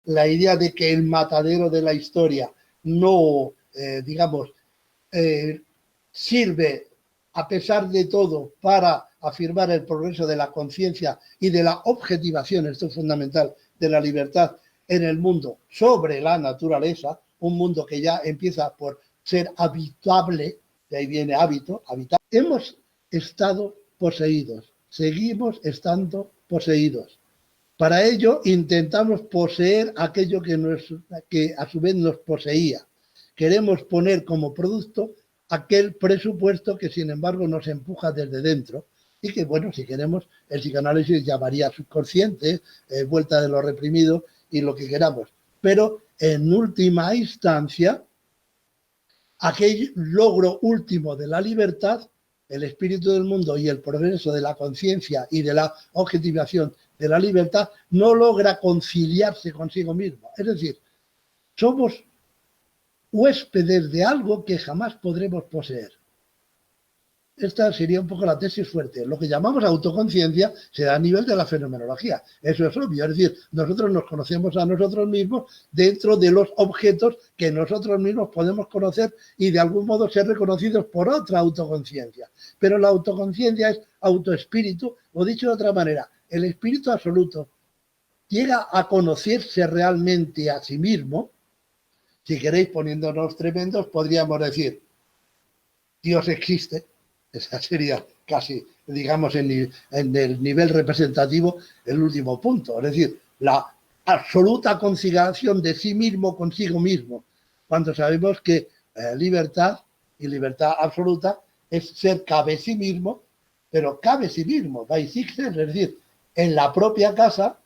la idea de que el matadero de la historia no, digamos, sirve a pesar de todo para afirmar el progreso de la conciencia y de la objetivación, esto es fundamental, de la libertad en el mundo sobre la naturaleza, un mundo que ya empieza por ser habitable, de ahí viene hábito, habitar. Hemos estado poseídos, seguimos estando poseídos. Para ello intentamos poseer aquello que a su vez nos poseía. Queremos poner como producto aquel presupuesto que sin embargo nos empuja desde dentro y que, bueno, si queremos, el psicoanálisis llamaría subconsciente, vuelta de lo reprimido y lo que queramos. Pero en última instancia, aquel logro último de la libertad, el espíritu del mundo y el progreso de la conciencia y de la objetivación de la libertad, no logra conciliarse consigo mismo. Es decir, somos huéspedes de algo que jamás podremos poseer. Esta sería un poco la tesis fuerte. Lo que llamamos autoconciencia se da a nivel de la fenomenología. Eso es obvio. Es decir, nosotros nos conocemos a nosotros mismos dentro de los objetos que nosotros mismos podemos conocer y de algún modo ser reconocidos por otra autoconciencia. Pero la autoconciencia es autoespíritu, o dicho de otra manera, el espíritu absoluto llega a conocerse realmente a sí mismo. Si queréis, poniéndonos tremendos, podríamos decir, Dios existe. Esa sería casi, digamos, en el nivel representativo, el último punto. Es decir, la absoluta conciliación de sí mismo consigo mismo, cuando sabemos que libertad y libertad absoluta es ser cabe sí mismo, pero cabe sí mismo, by sixes, es decir, en la propia casa,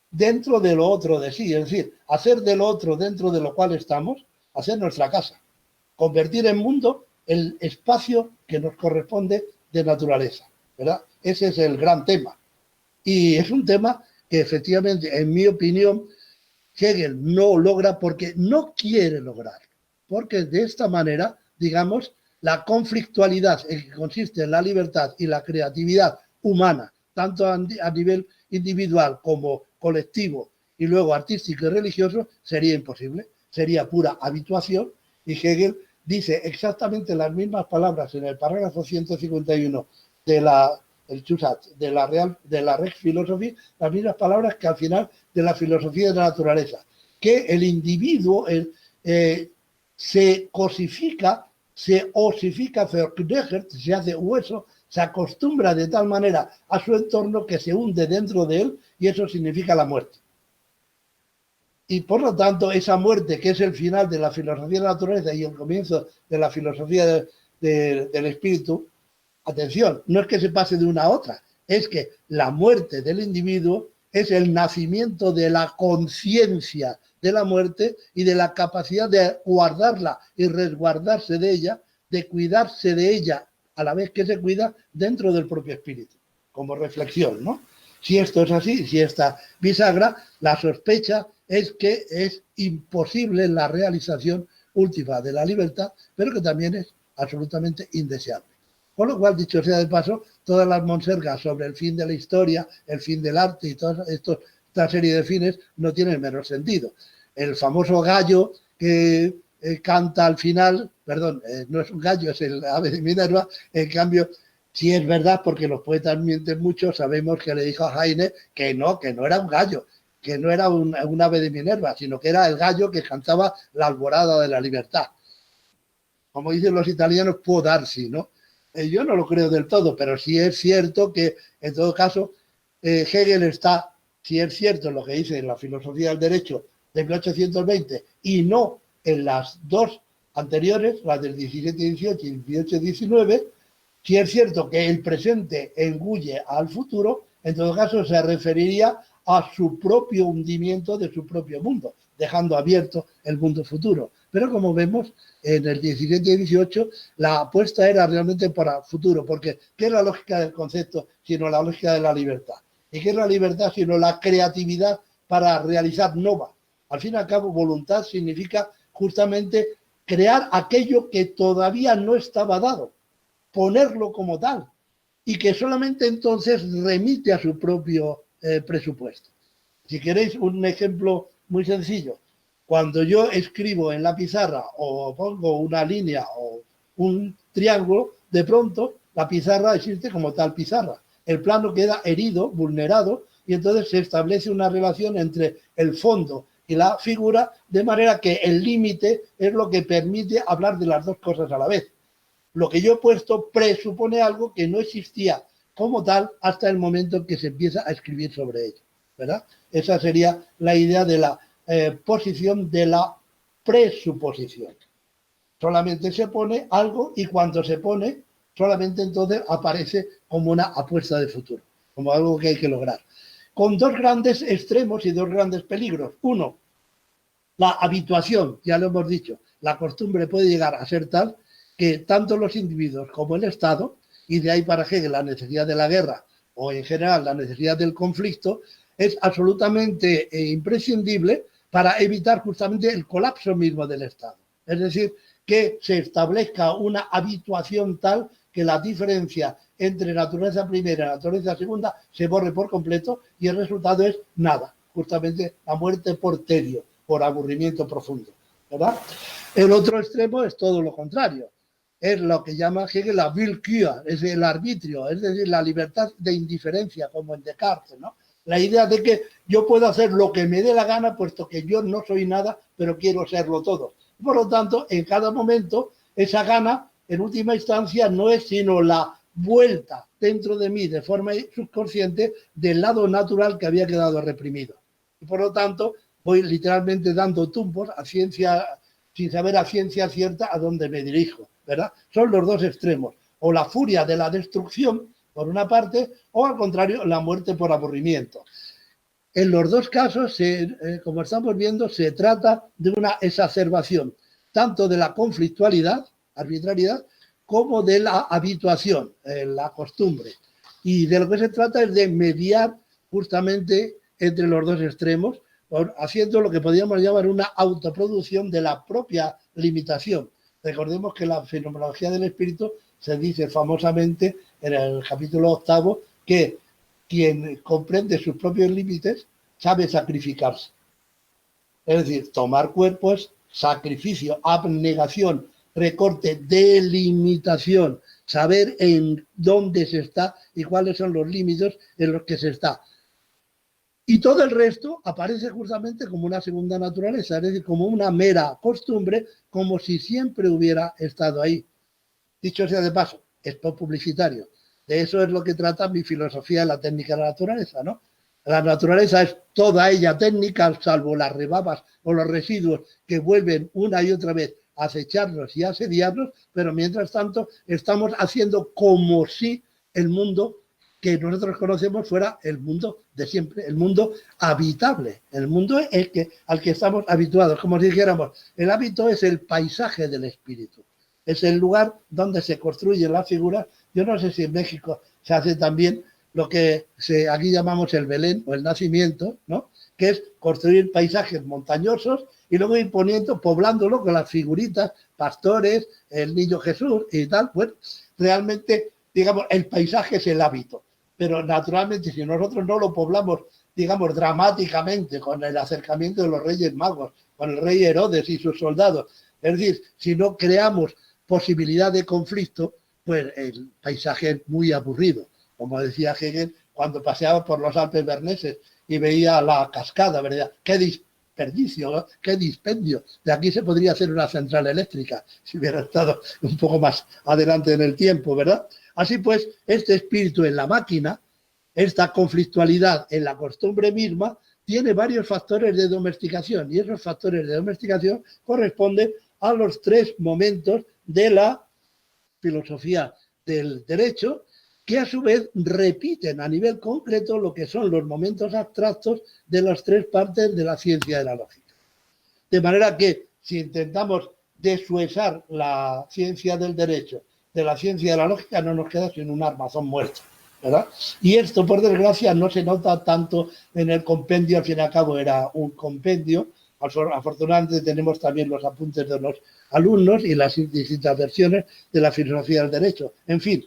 dentro de lo otro de sí, es decir, hacer de lo otro dentro de lo cual estamos, hacer nuestra casa, convertir en mundo el espacio que nos corresponde de naturaleza, ¿verdad? Ese es el gran tema. Y es un tema que efectivamente, en mi opinión, Hegel no logra porque no quiere lograr. Porque de esta manera, digamos, la conflictualidad en que consiste en la libertad y la creatividad humana, tanto a nivel individual como colectivo y luego artístico y religioso, sería imposible. Sería pura habituación y Hegel dice exactamente las mismas palabras en el parágrafo 151 de el Chusat, de la Rex Philosophy, las mismas palabras que al final de la filosofía de la naturaleza, que el individuo se cosifica, se osifica, se hace hueso, se acostumbra de tal manera a su entorno que se hunde dentro de él y eso significa la muerte. Y por lo tanto, esa muerte, que es el final de la filosofía de la naturaleza y el comienzo de la filosofía del espíritu, atención, no es que se pase de una a otra, es que la muerte del individuo es el nacimiento de la conciencia de la muerte y de la capacidad de guardarla y resguardarse de ella, de cuidarse de ella a la vez que se cuida dentro del propio espíritu, como reflexión, ¿no? Si esto es así, si esta bisagra, la sospecha es que es imposible la realización última de la libertad, pero que también es absolutamente indeseable. Con lo cual, dicho sea de paso, todas las monsergas sobre el fin de la historia, el fin del arte y toda esta serie de fines no tienen menos sentido. El famoso gallo que canta al final, perdón, no es un gallo, es el ave de Minerva, en cambio, sí es verdad, porque los poetas mienten mucho, sabemos que le dijo a Heine que no era un gallo, que no era un ave de Minerva, sino que era el gallo que cantaba la alborada de la libertad. Como dicen los italianos, può darsi, ¿no? Yo no lo creo del todo, pero sí es cierto que, en todo caso, Hegel está, si es cierto lo que dice en la filosofía del derecho de 1820 y no en las dos anteriores, las del 17-18 y 18-19, si es cierto que el presente engulle al futuro, en todo caso se referiría a su propio hundimiento de su propio mundo, dejando abierto el mundo futuro. Pero como vemos, en el 17 y 18 la apuesta era realmente para futuro, porque ¿qué es la lógica del concepto sino la lógica de la libertad? ¿Y qué es la libertad sino la creatividad para realizar nova? Al fin y al cabo, voluntad significa justamente crear aquello que todavía no estaba dado, ponerlo como tal, y que solamente entonces remite a su propio presupuesto. Si queréis un ejemplo muy sencillo. Cuando yo escribo en la pizarra o pongo una línea o un triángulo, de pronto la pizarra existe como tal pizarra. El plano queda herido, vulnerado, y entonces se establece una relación entre el fondo y la figura, de manera que el límite es lo que permite hablar de las dos cosas a la vez. Lo que yo he puesto presupone algo que no existía como tal hasta el momento en que se empieza a escribir sobre ello, ¿verdad? Esa sería la idea de la posición de la presuposición. Solamente se pone algo y cuando se pone, solamente entonces aparece como una apuesta de futuro, como algo que hay que lograr. Con dos grandes extremos y dos grandes peligros. Uno, la habituación, ya lo hemos dicho, la costumbre puede llegar a ser tal que tanto los individuos como el Estado, y de ahí para Hegel la necesidad de la guerra o en general la necesidad del conflicto, es absolutamente imprescindible para evitar justamente el colapso mismo del Estado. Es decir, que se establezca una habituación tal que la diferencia entre naturaleza primera y naturaleza segunda se borre por completo y el resultado es nada, justamente la muerte por tedio, por aburrimiento profundo, ¿verdad? El otro extremo es todo lo contrario, es lo que llama Hegel la Willkür, es el arbitrio, es decir, la libertad de indiferencia, como en Descartes, ¿no? La idea de que yo puedo hacer lo que me dé la gana, puesto que yo no soy nada, pero quiero serlo todo. Por lo tanto, en cada momento, esa gana, en última instancia, no es sino la vuelta dentro de mí, de forma subconsciente, del lado natural que había quedado reprimido. Y por lo tanto, voy literalmente dando tumbos a ciencia, sin saber a ciencia cierta a dónde me dirijo, ¿verdad? Son los dos extremos. O la furia de la destrucción, por una parte, o al contrario, la muerte por aburrimiento. En los dos casos, como estamos viendo, se trata de una exacerbación, tanto de la conflictualidad, arbitrariedad, como de la habituación, la costumbre. Y de lo que se trata es de mediar justamente entre los dos extremos, haciendo lo que podríamos llamar una autoproducción de la propia limitación. Recordemos que la fenomenología del espíritu se dice famosamente en el capítulo 8 que quien comprende sus propios límites sabe sacrificarse. Es decir, tomar cuerpo es sacrificio, abnegación, recorte, delimitación, saber en dónde se está y cuáles son los límites en los que se está. Y todo el resto aparece justamente como una segunda naturaleza, es decir, como una mera costumbre, como si siempre hubiera estado ahí. Dicho sea de paso, spot publicitario. De eso es lo que trata mi filosofía de la técnica de la naturaleza, ¿no? La naturaleza es toda ella técnica, salvo las rebabas o los residuos que vuelven una y otra vez a acecharnos y a asediarnos, pero mientras tanto estamos haciendo como si el mundo que nosotros conocemos fuera el mundo de siempre, el mundo habitable, el mundo al que estamos habituados. Como si dijéramos, el hábito es el paisaje del espíritu, es el lugar donde se construyen las figuras. Yo no sé si en México se hace también lo que aquí llamamos el Belén o el nacimiento, ¿no? Que es construir paisajes montañosos y luego ir poniendo, poblándolo con las figuritas, pastores, el niño Jesús y tal. Bueno, realmente, digamos, el paisaje es el hábito, pero naturalmente si nosotros no lo poblamos, digamos, dramáticamente con el acercamiento de los Reyes Magos, con el rey Herodes y sus soldados, es decir, si no creamos posibilidad de conflicto, pues el paisaje es muy aburrido. Como decía Hegel, cuando paseaba por los Alpes berneses y veía la cascada, ¿verdad? ¡Qué desperdicio! ¿No? ¡Qué dispendio! De aquí se podría hacer una central eléctrica si hubiera estado un poco más adelante en el tiempo, ¿verdad? Así pues, este espíritu en la máquina, esta conflictualidad en la costumbre misma, tiene varios factores de domesticación y esos factores de domesticación corresponden a los tres momentos de la filosofía del derecho, que a su vez repiten a nivel concreto lo que son los momentos abstractos de las tres partes de la ciencia de la lógica. De manera que si intentamos deshuesar la ciencia del derecho de la ciencia de la lógica, no nos queda sino un armazón muerto, ¿verdad? Y esto, por desgracia, no se nota tanto en el compendio. Al fin y al cabo era un compendio. Afortunadamente tenemos también los apuntes de los alumnos y las distintas versiones de la filosofía del derecho. En fin,